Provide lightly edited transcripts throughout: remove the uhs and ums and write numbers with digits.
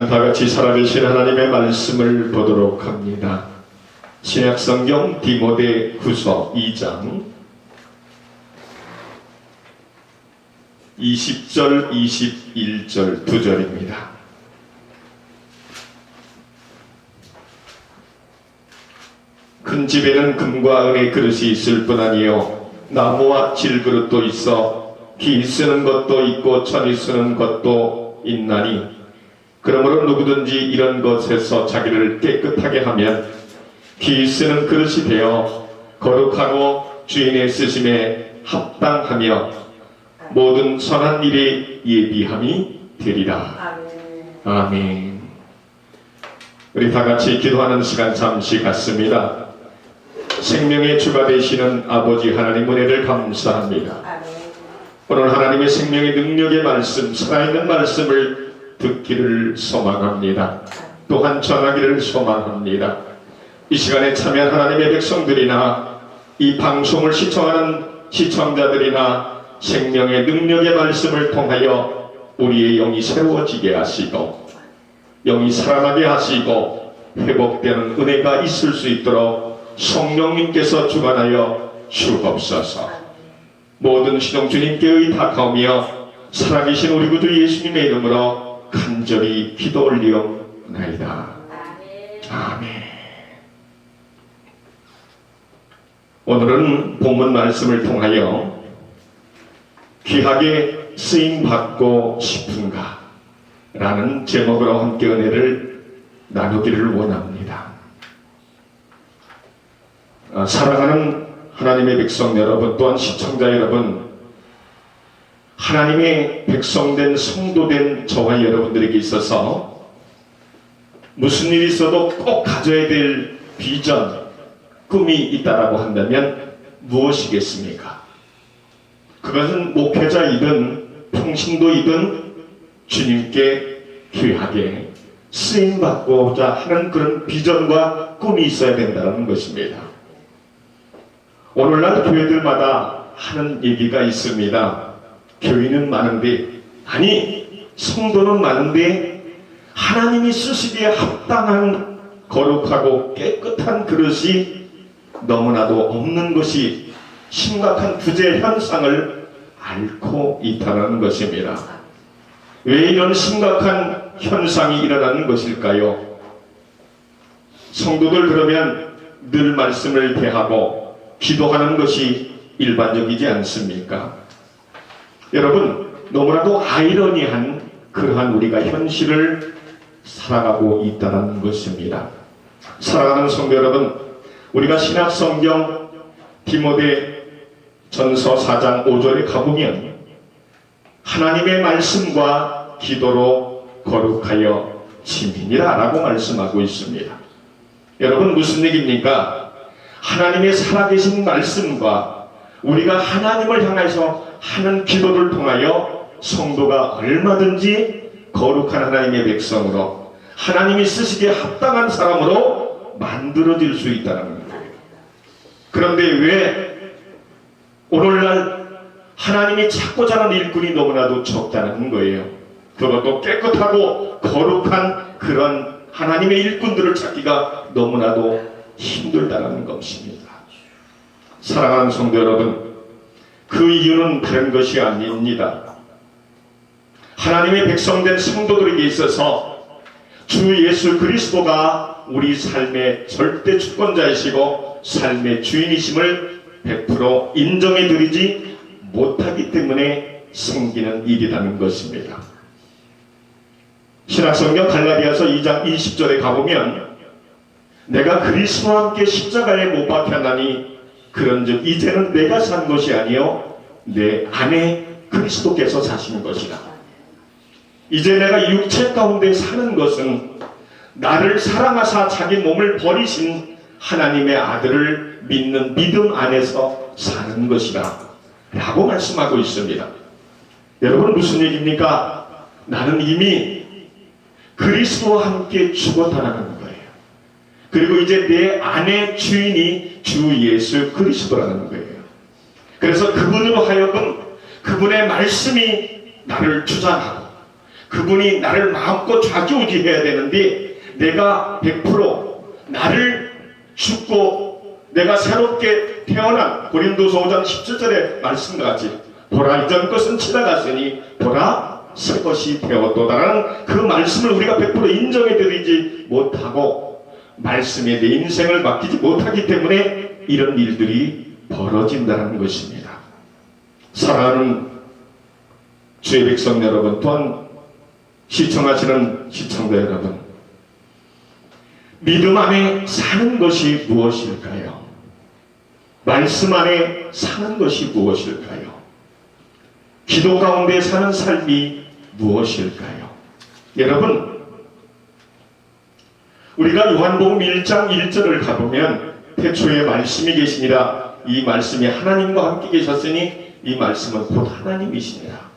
다같이 살아계신 하나님의 말씀을 보도록 합니다. 신약성경 디모데후서 2장 20절 21절 2절입니다. 큰 집에는 금과 은의 그릇이 있을 뿐 아니요 나무와 질그릇도 있어 기 쓰는 것도 있고 천이 쓰는 것도 있나니 그러므로 누구든지 이런 것에서 자기를 깨끗하게 하면 기 쓰는 그릇이 되어 거룩하고 주인의 쓰심에 합당하며 모든 선한 일에 예비함이 되리라. 아멘. 우리 다같이 기도하는 시간 잠시 갖습니다. 생명의 주가 되시는 아버지 하나님 은혜를 감사합니다. 오늘 하나님의 생명의 능력의 말씀, 살아있는 말씀을 듣기를 소망합니다. 또한 전하기를 소망합니다. 이 시간에 참여한 하나님의 백성들이나 이 방송을 시청하는 시청자들이나 생명의 능력의 말씀을 통하여 우리의 영이 새로워지게 하시고 영이 살아나게 하시고 회복되는 은혜가 있을 수 있도록 성령님께서 주관하여 주옵소서. 모든 시동 주님께 의탁하며 살아계신 우리 구주 예수님의 이름으로 간절히 기도 올리옵나이다. 아멘. 오늘은 본문 말씀을 통하여 귀하게 쓰임받고 싶은가 라는 제목으로 함께 은혜를 나누기를 원합니다. 사랑하는 하나님의 백성 여러분, 또한 시청자 여러분, 하나님의 백성된 성도된 저와 여러분들에게 있어서 무슨 일이 있어도 꼭 가져야 될 비전, 꿈이 있다라고 한다면 무엇이겠습니까? 그것은 목회자이든 평신도이든 주님께 귀하게 쓰임받고자 하는 그런 비전과 꿈이 있어야 된다는 것입니다. 오늘날 교회들마다 하는 얘기가 있습니다. 교인은 많은데, 아니 성도는 많은데 하나님이 쓰시기에 합당한 거룩하고 깨끗한 그릇이 너무나도 없는 것이 심각한 부재 현상을 앓고 있다는 것입니다. 왜 이런 심각한 현상이 일어나는 것일까요? 성도들 그러면 늘 말씀을 대하고 기도하는 것이 일반적이지 않습니까? 여러분, 너무나도 아이러니한 그러한 우리가 현실을 살아가고 있다는 것입니다. 사랑하는 성도 여러분, 우리가 신약성경 디모데 전서 4장 5절에 가보면 하나님의 말씀과 기도로 거룩하여 지민이라 라고 말씀하고 있습니다. 여러분, 무슨 얘기입니까? 하나님의 살아계신 말씀과 우리가 하나님을 향해서 하는 기도를 통하여 성도가 얼마든지 거룩한 하나님의 백성으로 하나님이 쓰시기에 합당한 사람으로 만들어질 수 있다는 거예요. 그런데 왜 오늘날 하나님이 찾고자 하는 일꾼이 너무나도 적다는 거예요. 그것도 깨끗하고 거룩한 그런 하나님의 일꾼들을 찾기가 너무나도 힘들다는 것입니다. 사랑하는 성도 여러분, 그 이유는 다른 것이 아닙니다. 하나님의 백성된 성도들에게 있어서 주 예수 그리스도가 우리 삶의 절대 주권자이시고 삶의 주인이심을 100% 인정해드리지 못하기 때문에 생기는 일이라는 것입니다. 신약성경 갈라디아서 2장 20절에 가보면 내가 그리스도와 함께 십자가에 못 박혔나니 그런즉 이제는 내가 산 것이 아니요 내 안에 그리스도께서 사시는 것이라. 이제 내가 육체 가운데 사는 것은 나를 사랑하사 자기 몸을 버리신 하나님의 아들을 믿는 믿음 안에서 사는 것이다 라고 말씀하고 있습니다. 여러분, 무슨 얘기입니까? 나는 이미 그리스도와 함께 죽었다는 거예요. 그리고 이제 내 안의 주인이 주 예수 그리스도라는 거예요. 그래서 그분으로 하여금 그분의 말씀이 나를 주장하고 그분이 나를 마음껏 좌지우지해야 되는데 내가 100% 나를 죽고 내가 새롭게 태어난 고린도서 5장 17절의 말씀같이 보라 이전 것은 지나갔으니 보라 새 것이 되었도다라는 그 말씀을 우리가 100% 인정해드리지 못하고 말씀에 내 인생을 맡기지 못하기 때문에 이런 일들이 벌어진다는 것입니다. 사랑하는 주의 백성 여러분, 또한 시청하시는 시청자 여러분, 믿음 안에 사는 것이 무엇일까요? 말씀 안에 사는 것이 무엇일까요? 기도 가운데 사는 삶이 무엇일까요? 여러분, 우리가 요한복음 1장 1절을 가보면 태초에 말씀이 계시니라, 이 말씀이 하나님과 함께 계셨으니 이 말씀은 곧 하나님이시니라.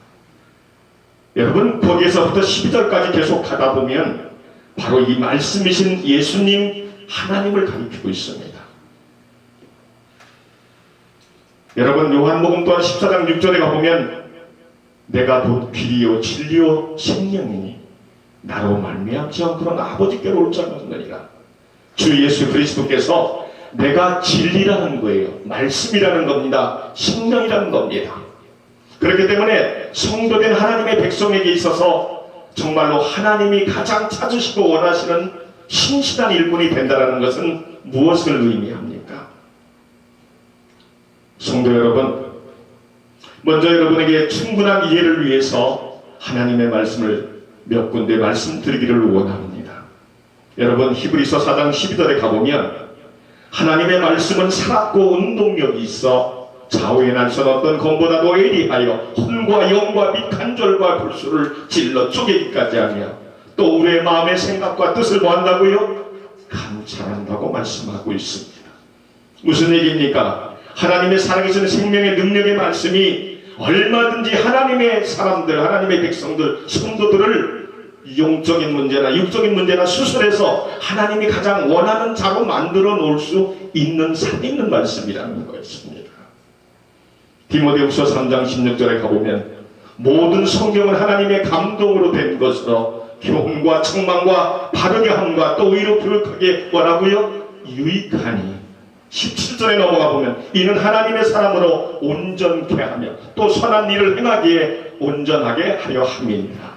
여러분, 거기에서부터 12절까지 계속 가다 보면 바로 이 말씀이신 예수님 하나님을 가리키고 있습니다. 여러분, 요한복음 또한 14장 6절에 가보면 내가 곧 길이요 진리요 생명이니 나로 말미암지 않고는 아버지께로 올 자가 없느니라. 주 예수 그리스도께서 내가 진리라는 거예요. 말씀이라는 겁니다. 생명이라는 겁니다. 그렇기 때문에 성도된 하나님의 백성에게 있어서 정말로 하나님이 가장 찾으시고 원하시는 신실한 일꾼이 된다는 것은 무엇을 의미합니까? 성도 여러분, 먼저 여러분에게 충분한 이해를 위해서 하나님의 말씀을 몇 군데 말씀드리기를 원합니다. 여러분, 히브리서 4장 12절에 가보면 하나님의 말씀은 살았고 운동력이 있어 좌우의 날선 어떤 검보다도 예리하여 혼과 영과 및 간절과 불수를 찔러 쪼개기까지 하며 또 우리의 마음의 생각과 뜻을 뭐 한다고요? 감찰한다고 말씀하고 있습니다. 무슨 얘기입니까? 하나님의 살아계신 생명의 능력의 말씀이 얼마든지 하나님의 사람들, 하나님의 백성들, 성도들을 영적인 문제나 육적인 문제나 수술해서 하나님이 가장 원하는 자로 만들어 놓을 수 있는 살아있는 말씀이라는 것입니다. 디모데후서 3장 16절에 가보면 모든 성경은 하나님의 감동으로 된 것으로 교훈과 책망과 바르게 함과 또 의로 교육하게 뭐라고요? 유익하니. 17절에 넘어가 보면 이는 하나님의 사람으로 온전케 하며 또 선한 일을 행하기에 온전하게 하려 함이니라.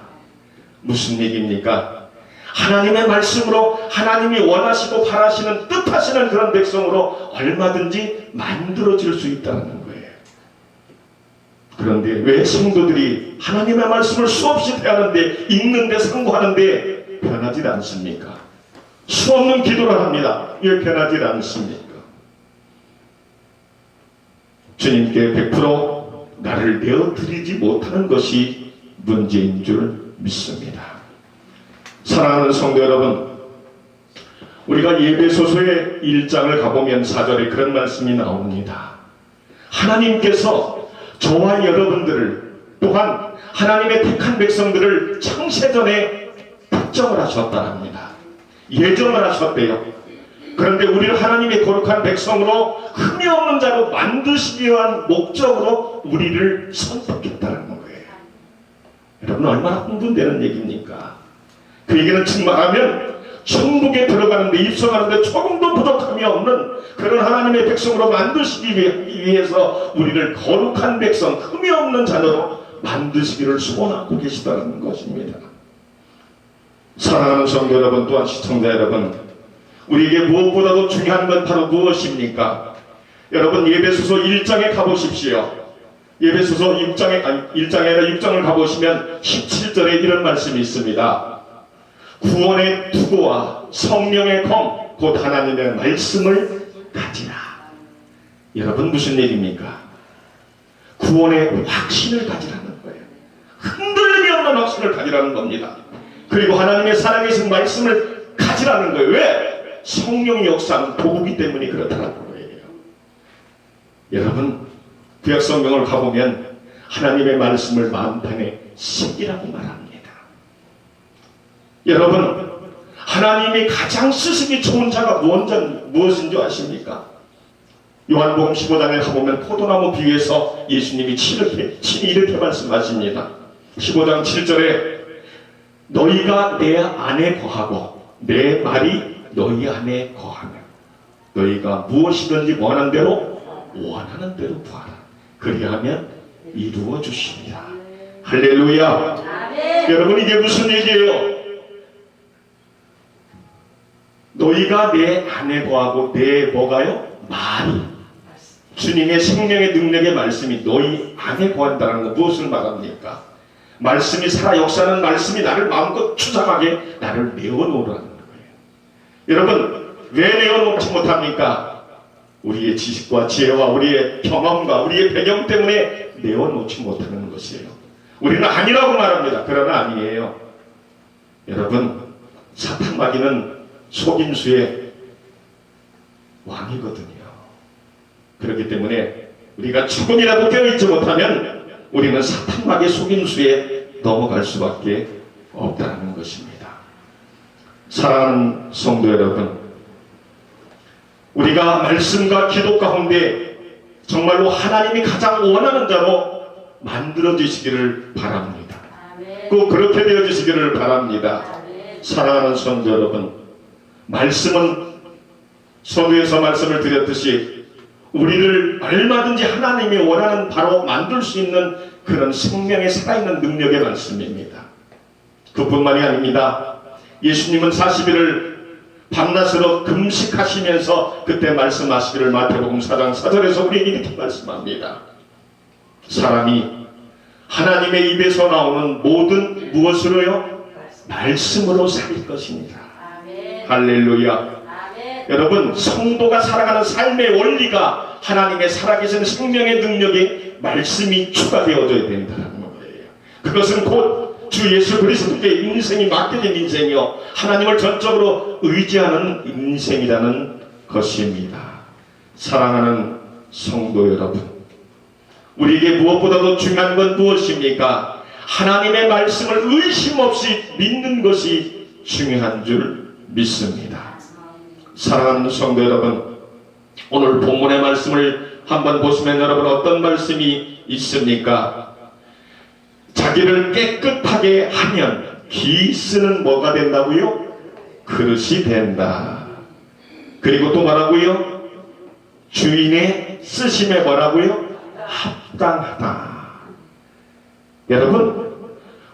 무슨 얘기입니까? 하나님의 말씀으로 하나님이 원하시고 바라시는 뜻하시는 그런 백성으로 얼마든지 만들어질 수 있다는 거예요. 그런데 왜 성도들이 하나님의 말씀을 수없이 대하는데 읽는데 상고하는데 변하지 않습니까? 수없는 기도를 합니다. 왜 변하지 않습니까? 주님께 100% 나를 내어드리지 못하는 것이 문제인 줄 믿습니다. 사랑하는 성도 여러분, 우리가 예배소서의 1장을 가보면 4절에 그런 말씀이 나옵니다. 하나님께서 저와 여러분들을 또한 하나님의 택한 백성들을 창세전에 특정을 하셨다랍니다. 예정을 하셨대요. 그런데 우리를 하나님의 거룩한 백성으로 흠이 없는 자로 만드시기 위한 목적으로 우리를 선택했다는 거예요. 여러분, 얼마나 흥분되는 얘기입니까? 그 얘기는 즉 말하면 천국에 들어가는데 입성하는데 조금도 부족함이 없는 그런 하나님의 백성으로 만드시기 위해서 우리를 거룩한 백성, 흠이 없는 자녀로 만드시기를 소원하고 계시다는 것입니다. 사랑하는 성도 여러분, 또한 시청자 여러분, 우리에게 무엇보다도 중요한 건 바로 무엇입니까? 여러분, 예배소서 1장에 가보십시오. 예배소서 1장에 아니라 6장을 가보시면 17절에 이런 말씀이 있습니다. 구원의 투구와 성령의 검, 곧 하나님의 말씀을 가지라. 여러분, 무슨 얘기입니까? 구원의 확신을 가지라는 거예요. 흔들림이 없는 확신을 가지라는 겁니다. 그리고 하나님의 살아계신 말씀을 가지라는 거예요. 왜? 성령의 역사는 도구기 때문에 그렇다는 거예요. 여러분, 구약 성경을 가보면 하나님의 말씀을 마음판에 새기라고 말합니다. 여러분, 하나님이 가장 쓰시기 좋은 자가 무엇인 줄 아십니까? 요한복음 15장에 가보면 포도나무 비유에서 예수님이 친히 이렇게 말씀하십니다. 15장 7절에 너희가 내 안에 거하고 내 말이 너희 안에 거하면 너희가 무엇이든지 원하는 대로 구하라. 그리하면 이루어 주시리라. 할렐루야. 여러분, 이게 무슨 얘기예요? 너희가 내 안에 거하고 내 뭐가요? 말이, 주님의 생명의 능력의 말씀이 너희 안에 거한다는 건 무엇을 말합니까? 말씀이 살아 역사하는 말씀이 나를 마음껏 추잡하게 나를 내어놓으라는 거예요. 여러분, 왜 내어놓지 못합니까? 우리의 지식과 지혜와 우리의 경험과 우리의 배경 때문에 내어놓지 못하는 것이에요. 우리는 아니라고 말합니다. 그러나 아니에요. 여러분, 사탄 마귀는 속임수의 왕이거든요. 그렇기 때문에 우리가 조금이라도 깨어있지 못하면 우리는 사탄 마귀의 속임수에 넘어갈 수밖에 없다는 것입니다. 사랑하는 성도 여러분, 우리가 말씀과 기도 가운데 정말로 하나님이 가장 원하는 자로 만들어 주시기를 바랍니다. 꼭 그렇게 되어 주시기를 바랍니다. 사랑하는 성도 여러분, 말씀은 서두에서 말씀을 드렸듯이 우리를 얼마든지 하나님이 원하는 바로 만들 수 있는 그런 생명의 살아있는 능력의 말씀입니다. 그뿐만이 아닙니다. 예수님은 40일을 밤낮으로 금식하시면서 그때 말씀하시기를 마태복음 4장 4절에서 우리에게 이렇게 말씀합니다. 사람이 하나님의 입에서 나오는 모든 무엇으로요? 말씀으로 살 것입니다. 아멘. 할렐루야. 아멘. 여러분, 성도가 살아가는 삶의 원리가 하나님의 살아계신 생명의 능력에 말씀이 추가되어져야 된다는 거예요. 그것은 곧 주 예수 그리스도의 인생이 맡겨진 인생이요, 하나님을 전적으로 의지하는 인생이라는 것입니다. 사랑하는 성도 여러분, 우리에게 무엇보다도 중요한 건 무엇입니까? 하나님의 말씀을 의심 없이 믿는 것이 중요한 줄 믿습니다. 사랑하는 성도 여러분, 오늘 본문의 말씀을 한번 보시면 여러분 어떤 말씀이 있습니까? 자기를 깨끗하게 하면 기스는 뭐가 된다고요? 그릇이 된다. 그리고 또 뭐라고요? 주인의 쓰심에 뭐라고요? 합당하다. 여러분,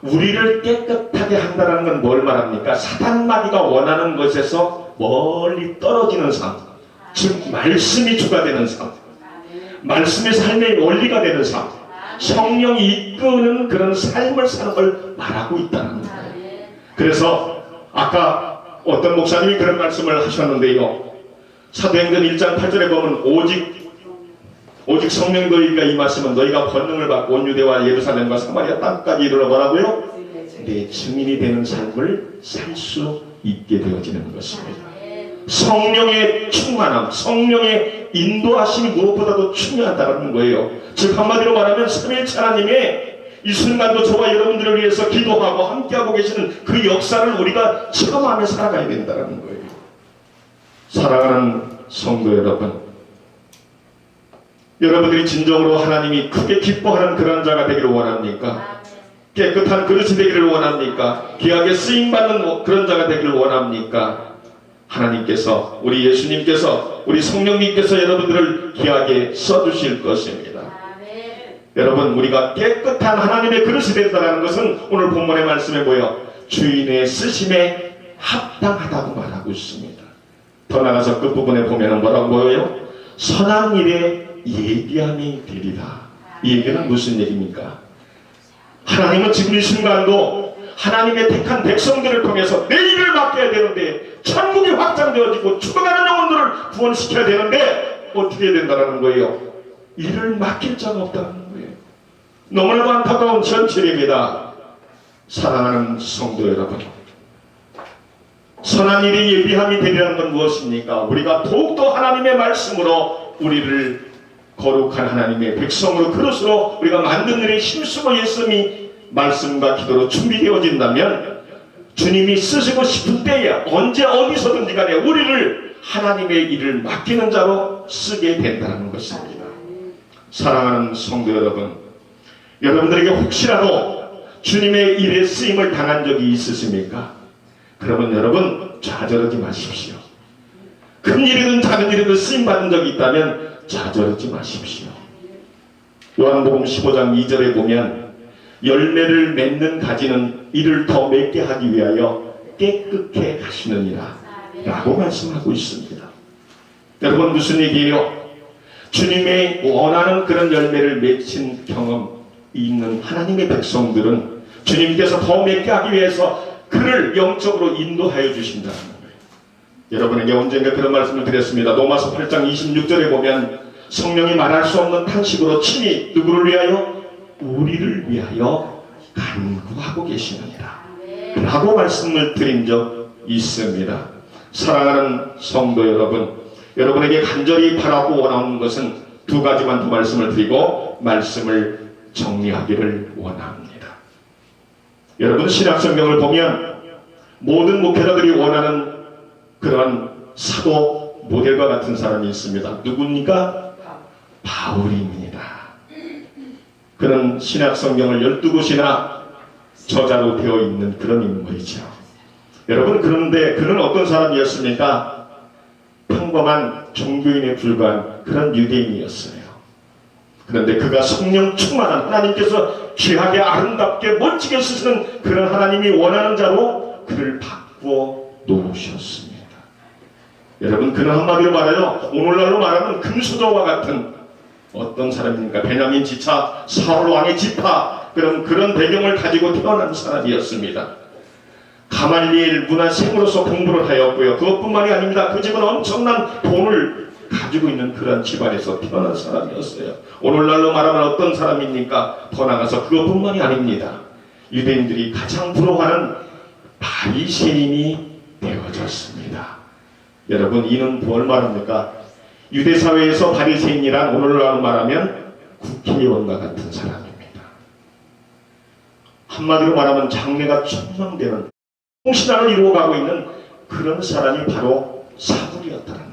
우리를 깨끗하게 한다는 건 뭘 말합니까? 사단 마귀가 원하는 것에서 멀리 떨어지는 삶, 즉 말씀이 추가되는 삶, 말씀의 삶의 원리가 되는 삶, 성령이 이끄는 그런 삶을 사는 걸 말하고 있다는 거예요. 그래서 아까 어떤 목사님이 그런 말씀을 하셨는데요, 사도행전 1장 8절에 보면 오직 성령 너희가 임하시면 너희가 권능을 받고 온 유대와 예루살렘과 사마리아 땅까지 이르러 뭐라고요? 내 증인이 되는 삶을 살 수 있게 되어지는 것입니다. 성령의 충만함, 성령의 인도하심이 무엇보다도 중요하다는 거예요. 즉 한마디로 말하면 삼위일체 하나님의 이 순간도 저와 여러분들을 위해서 기도하고 함께하고 계시는 그 역사를 우리가 체험하며 살아가야 된다는 거예요. 사랑하는 성도 여러분, 여러분들이 진정으로 하나님이 크게 기뻐하는 그런 자가 되기를 원합니까? 깨끗한 그릇이 되기를 원합니까? 귀하게 쓰임받는 그런 자가 되기를 원합니까? 하나님께서, 우리 예수님께서, 우리 성령님께서 여러분들을 귀하게 써주실 것입니다. 여러분, 우리가 깨끗한 하나님의 그릇이 된다는 것은 오늘 본문의 말씀에 보여 주인의 쓰심에 합당하다고 말하고 있습니다. 더 나가서 끝부분에 보면 뭐라고 보여요? 선한 일에 예비함이 되리라. 이 얘기는 무슨 얘기입니까? 하나님은 지금 이 순간도 하나님의 택한 백성들을 통해서 내 일을 맡겨야 되는데, 천국이 확장되어지고 죽어가는 영혼들을 구원시켜야 되는데 어떻게 해야 된다는 거예요? 일을 맡길 자가 없다는 거예요. 너무나도 안타까운 현실입니다. 사랑하는 성도 여러분, 선한 일이 예비함이 되리라는 건 무엇입니까? 우리가 더욱더 하나님의 말씀으로 우리를 거룩한 하나님의 백성으로, 그릇으로 우리가 만든 일에 힘쓰고 예수님이 말씀과 기도로 준비되어진다면 주님이 쓰시고 싶은 때에 언제 어디서든지 간에 우리를 하나님의 일을 맡기는 자로 쓰게 된다는 것입니다. 사랑하는 성도 여러분, 여러분들에게 혹시라도 주님의 일에 쓰임을 당한 적이 있으십니까? 그러면 여러분 좌절하지 마십시오. 큰 일이든 작은 일이든 쓰임 받은 적이 있다면 좌절하지 마십시오. 요한복음 15장 2절에 보면 열매를 맺는 가지는 이를 더 맺게 하기 위하여 깨끗게 하시느니라 라고 말씀하고 있습니다. 여러분 무슨 얘기예요? 주님의 원하는 그런 열매를 맺힌 경험이 있는 하나님의 백성들은 주님께서 더 맺게 하기 위해서 그를 영적으로 인도하여 주신다는 거예요. 여러분에게 언젠가 그런 말씀을 드렸습니다. 로마서 8장 26절에 보면 성령이 말할 수 없는 탄식으로 친히 누구를 위하여? 우리를 위하여 간구하고 계시느니라 라고 말씀을 드린 적 있습니다. 사랑하는 성도 여러분, 여러분에게 간절히 바라고 원하는 것은 두 가지만 더 말씀을 드리고 말씀을 정리하기를 원합니다. 여러분 신약성경을 보면 모든 목회자들이 원하는 그런 사도 모델과 같은 사람이 있습니다. 누굽니까? 바울입니다. 그는 신약성경을 12곳이나 저자로 되어 있는 그런 인물이죠. 여러분 그런데 그는 어떤 사람이었습니까? 평범한 종교인에 불과한 그런 유대인이었어요. 그런데 그가 성령 충만한 하나님께서 귀하게 아름답게 멋지게 쓰시는 그런 하나님이 원하는 자로 그를 바꾸어 놓으셨습니다. 여러분 그는 한마디로 말하여 오늘날로 말하면 금수저와 같은 어떤 사람입니까? 베냐민 지파, 사울 왕의 지파 그런 배경을 가지고 태어난 사람이었습니다. 가말리엘 문화생으로서 공부를 하였고요. 그것뿐만이 아닙니다. 그 집은 엄청난 돈을 가지고 있는 그런 집안에서 태어난 사람이었어요. 오늘날로 말하면 어떤 사람입니까? 더 나가서 그것뿐만이 아닙니다. 유대인들이 가장 부러워하는 바리새인이 되어졌습니다. 여러분 이는 뭘 말합니까? 유대사회에서 바리새인이란 오늘날로 말하면 국회의원과 같은 사람입니다. 한마디로 말하면 장래가 촉망되는 통신안을 이루어가고 있는 그런 사람이 바로 사울이었다는 거예요.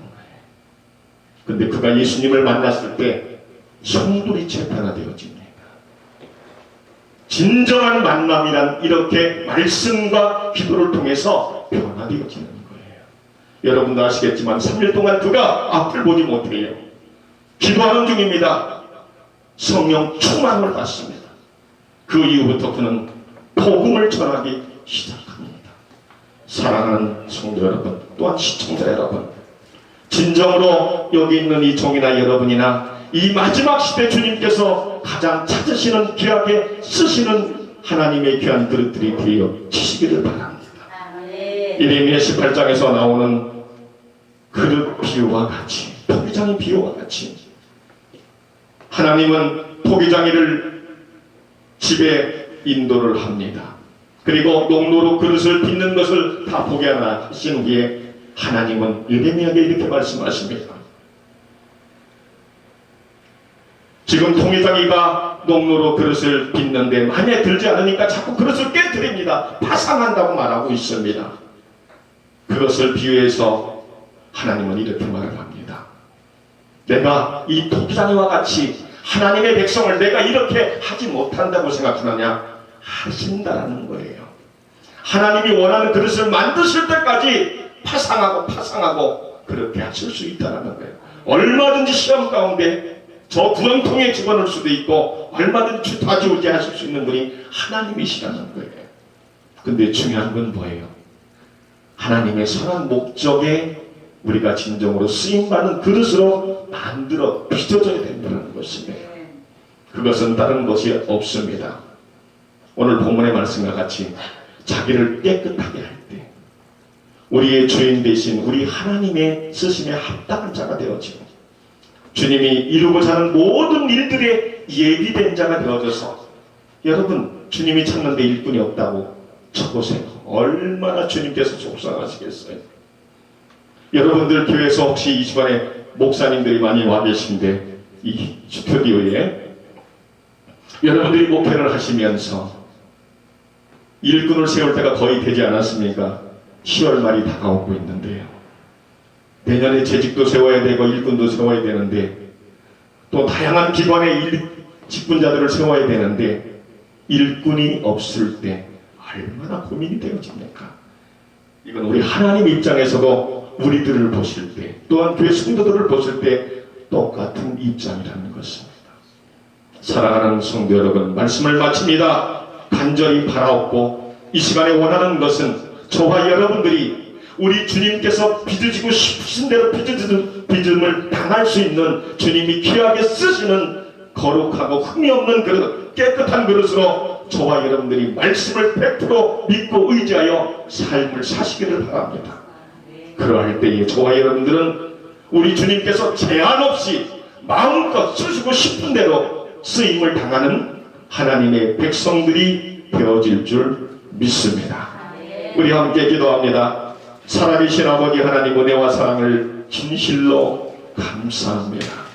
근데 그가 예수님을 만났을 때 송두리째 변화되어집니다. 진정한 만남이란 이렇게 말씀과 기도를 통해서 변화되어지는 거예요. 여러분도 아시겠지만 3일 동안 그가 앞을 보지 못해요. 기도하는 중입니다. 성령 충만을 받습니다. 그 이후부터 그는 복음을 전하기 시작합니다. 사랑하는 성도 여러분, 또한 시청자 여러분, 진정으로 여기 있는 이 종이나 여러분이나 이 마지막 시대 주님께서 가장 찾으시는 귀하게 쓰시는 하나님의 귀한 그릇들이 되어지시기를 바랍니다. 예레미야 18장에서 나오는 그릇 비유와 같이, 포기장의 비유와 같이 하나님은 포기장이를 집에 인도를 합니다. 그리고 농로로 그릇을 빚는 것을 다 보게 하신 후에 하나님은 예레미야에게 이렇게 말씀하십니다. 지금 통일장이가 농로로 그릇을 빚는데 마음에 들지 않으니까 자꾸 그릇을 깨뜨립니다. 파상한다고 말하고 있습니다. 그것을 비유해서 하나님은 이렇게 말을 합니다. 내가 이 토기장이와 같이 하나님의 백성을 내가 이렇게 하지 못한다고 생각하느냐? 하신다라는 거예요. 하나님이 원하는 그릇을 만드실 때까지 파상하고 그렇게 하실 수 있다는 거예요. 얼마든지 시험 가운데 저 구렁텅이에 집어넣을 수도 있고 얼마든지 다 지우게 하실 수 있는 분이 하나님이시라는 거예요. 근데 중요한 건 뭐예요? 하나님의 선한 목적에 우리가 진정으로 쓰임받는 그릇으로 만들어 빚어져야 된다는 것입니다. 그것은 다른 것이 없습니다. 오늘 본문의 말씀과 같이 자기를 깨끗하게 할 때 우리의 주인 되신 우리 하나님의 쓰심에 합당한 자가 되어지고 주님이 이루고자 하는 모든 일들에 예비된 자가 되어져서 여러분 주님이 찾는데 일꾼이 없다고 쳐보세요. 얼마나 주님께서 속상하시겠어요. 여러분들 교회에서 혹시 이 시간에 목사님들이 많이 와 계신데 이 스튜디오에 여러분들이 목회를 하시면서 일꾼을 세울 때가 거의 되지 않았습니까? 10월 말이 다가오고 있는데요. 내년에 재직도 세워야 되고 일꾼도 세워야 되는데 또 다양한 기관의 직분자들을 세워야 되는데 일꾼이 없을 때 얼마나 고민이 되어집니까? 이건 우리 하나님 입장에서도 우리들을 보실 때, 또한 교회 성도들을 보실 때 똑같은 입장이라는 것입니다. 사랑하는 성도 여러분, 말씀을 마칩니다. 간절히 바라옵고 이 시간에 원하는 것은 저와 여러분들이 우리 주님께서 빚어지고 싶으신 대로 빚음을 당할 수 있는, 주님이 귀하게 쓰시는 거룩하고 흠이 없는 그릇, 깨끗한 그릇으로 저와 여러분들이 말씀을 100% 믿고 의지하여 삶을 사시기를 바랍니다. 그러할 때에 저와 여러분들은 우리 주님께서 제한 없이 마음껏 쓰시고 싶은 대로 쓰임을 당하는 하나님의 백성들이 되어질 줄 믿습니다. 우리 함께 기도합니다. 살아계신 아버지 하나님, 은혜와 사랑을 진실로 감사합니다.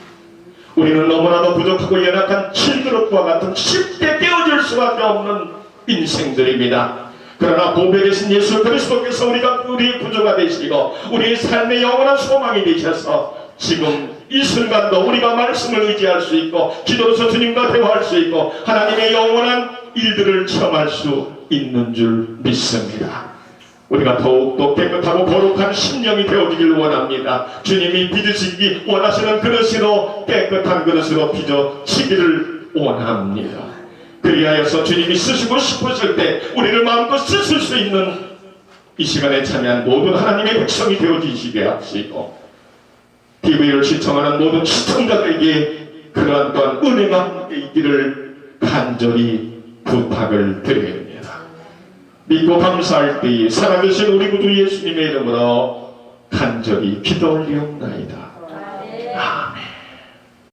우리는 너무나도 부족하고 연약한 칠그릇과 같은 쉽게 깨어질 수밖에 없는 인생들입니다. 그러나 보배에 계신 예수 그리스도께서 우리의 구주가 되시고 우리의 삶의 영원한 소망이 되셔서 지금 이 순간도 우리가 말씀을 의지할 수 있고 기도로서 주님과 대화할 수 있고 하나님의 영원한 일들을 체험할 수 있는 줄 믿습니다. 우리가 더욱더 깨끗하고 거룩한 심령이 되어지길 원합니다. 주님이 빚으시기 원하시는 그릇으로, 깨끗한 그릇으로 빚어지기를 원합니다. 그리하여서 주님이 쓰시고 싶으실 때 우리를 마음껏 쓰실 수 있는 이 시간에 참여한 모든 하나님의 백성이 되어지시게 하시고 TV를 시청하는 모든 시청자들에게 그러한 또한 은혜가 함께 있기를 간절히 부탁을 드립니다. 믿고 감사할 때에 살아계신 우리 구주 예수님의 이름으로 간절히 기도 올리옵나이다.